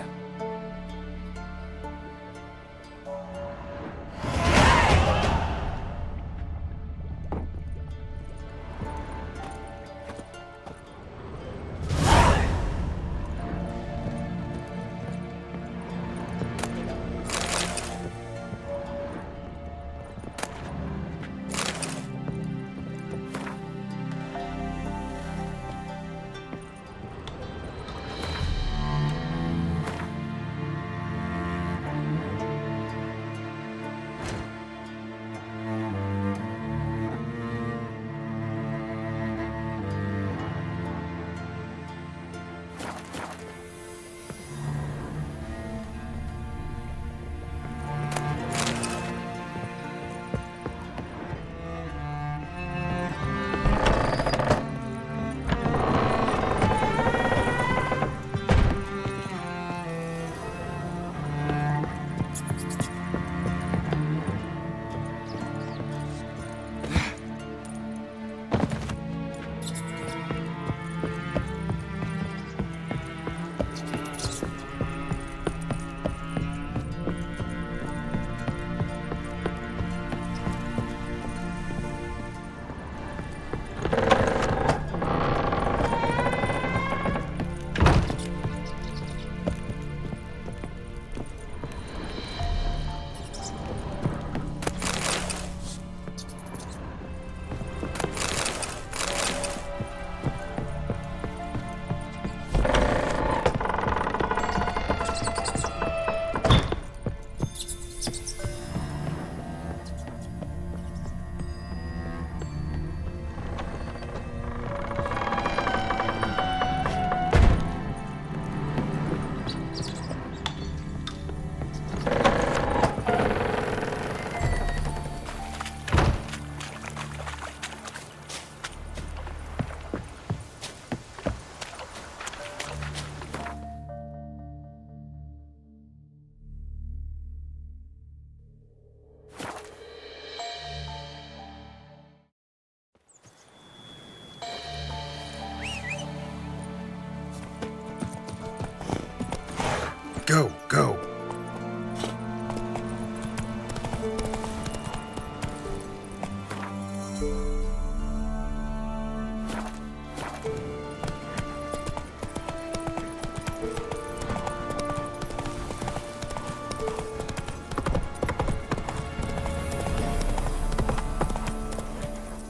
Speaker 3: Go, go.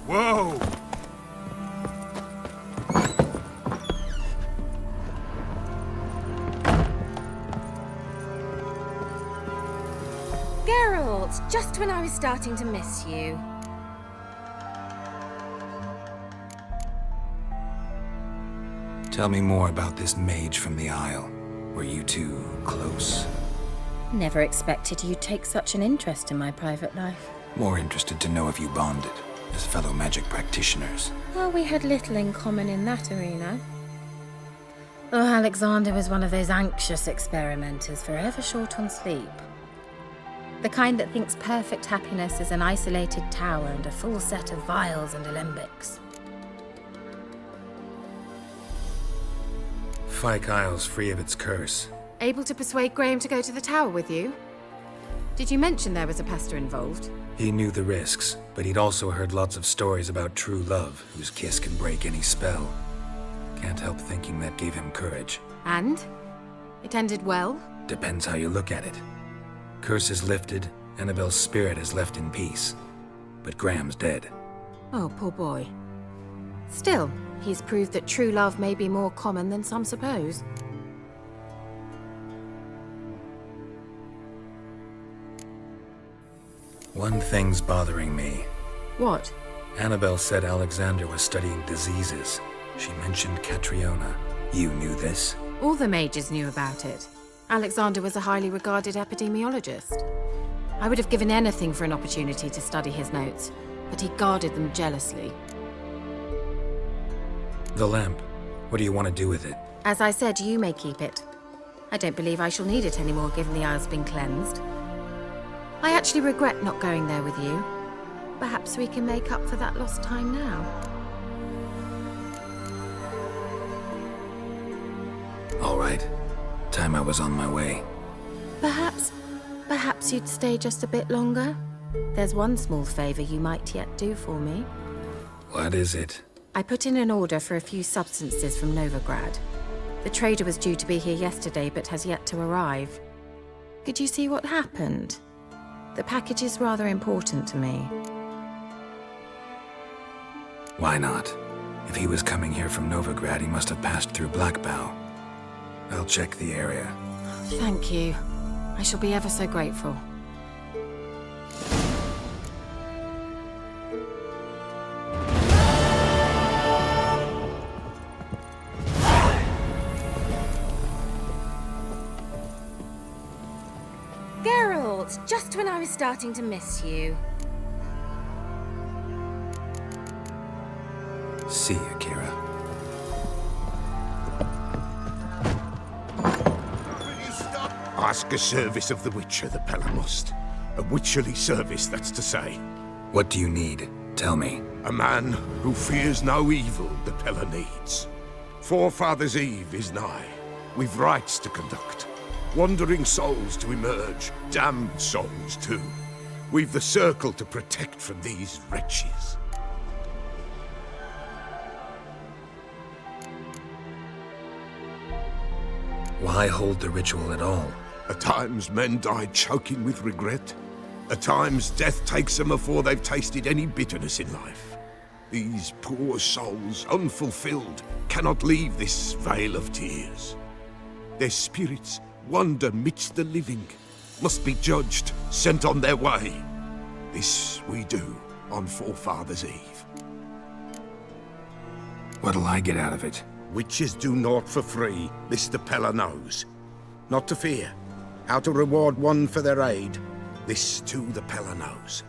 Speaker 10: Whoa!
Speaker 9: Geralt, just when I was starting to miss you.
Speaker 3: Tell me more about this mage from the Isle. Were you two close?
Speaker 9: Never expected you'd take such an interest in my private life.
Speaker 3: More interested to know if you bonded. as fellow magic practitioners.
Speaker 9: Well, we had little in common in that arena. Oh, Alexander was one of those anxious experimenters, forever short on sleep. The kind that thinks perfect happiness is an isolated tower and a full set of vials and alembics.
Speaker 3: Fyke Isle's free of its curse.
Speaker 9: Able to persuade Graham to go to the tower with you? Did you mention there was a pester involved?
Speaker 3: He knew the risks, but he'd also heard lots of stories about true love, whose kiss can break any spell. Can't help thinking that gave him courage.
Speaker 9: And? It ended well?
Speaker 3: Depends how you look at it. Curse is lifted, Annabelle's spirit is left in peace. But Graham's dead.
Speaker 9: Oh, poor boy. Still, he's proved that true love may be more common than some suppose.
Speaker 3: One thing's bothering me.
Speaker 9: What?
Speaker 3: Annabelle said Alexander was studying diseases. She mentioned Catriona. You knew this?
Speaker 9: All the mages knew about it. Alexander was a highly regarded epidemiologist. I would have given anything for an opportunity to study his notes, but he guarded them jealously.
Speaker 3: The lamp. What do you want to do with it?
Speaker 9: As I said, you may keep it. I don't believe I shall need it anymore, given the Isle's been cleansed. I actually regret not going there with you. Perhaps we can make up for that lost time now.
Speaker 3: All right. Time I was on my way.
Speaker 9: Perhaps you'd stay just a bit longer? There's one small favor you might yet do for me.
Speaker 3: What is it?
Speaker 9: I put in an order for a few substances from Novigrad. The trader was due to be here yesterday, but has yet to arrive. Could you see what happened? The package is rather important to me.
Speaker 3: Why not? If he was coming here from Novigrad, he must have passed through Blackbow. I'll check the area.
Speaker 9: Thank you. I shall be ever so grateful. Geralt, just when I was starting to miss you.
Speaker 3: See you, Kira.
Speaker 5: Ask a service of the Witcher, the Pella must. A witcherly service, that's to say.
Speaker 3: What do you need? Tell me.
Speaker 5: A man who fears no evil the Pella needs. Forefathers' Eve is nigh. We've rites to conduct. Wandering souls to emerge. Damned souls, too. We've the circle to protect from these wretches.
Speaker 3: Why hold the ritual at all?
Speaker 5: At times, men die choking with regret. At times, death takes them before they've tasted any bitterness in life. These poor souls, unfulfilled, cannot leave this vale of tears. Their spirits wander midst the living, must be judged, sent on their way. This we do on Forefathers' Eve.
Speaker 3: What'll I get out of it?
Speaker 5: Witches do naught for free, this the Pella knows. Not to fear. How to reward one for their aid, this too the Pella knows.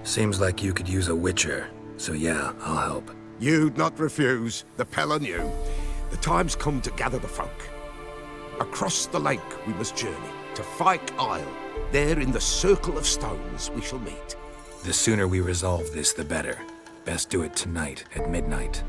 Speaker 3: Seems like you could use a witcher, so yeah, I'll help.
Speaker 5: You'd not refuse, the Pella knew. The time's come to gather the folk. Across the lake we must journey, to Fyke Isle. There in the circle of stones we shall meet.
Speaker 3: The sooner we resolve this, the better. Best do it tonight, at midnight.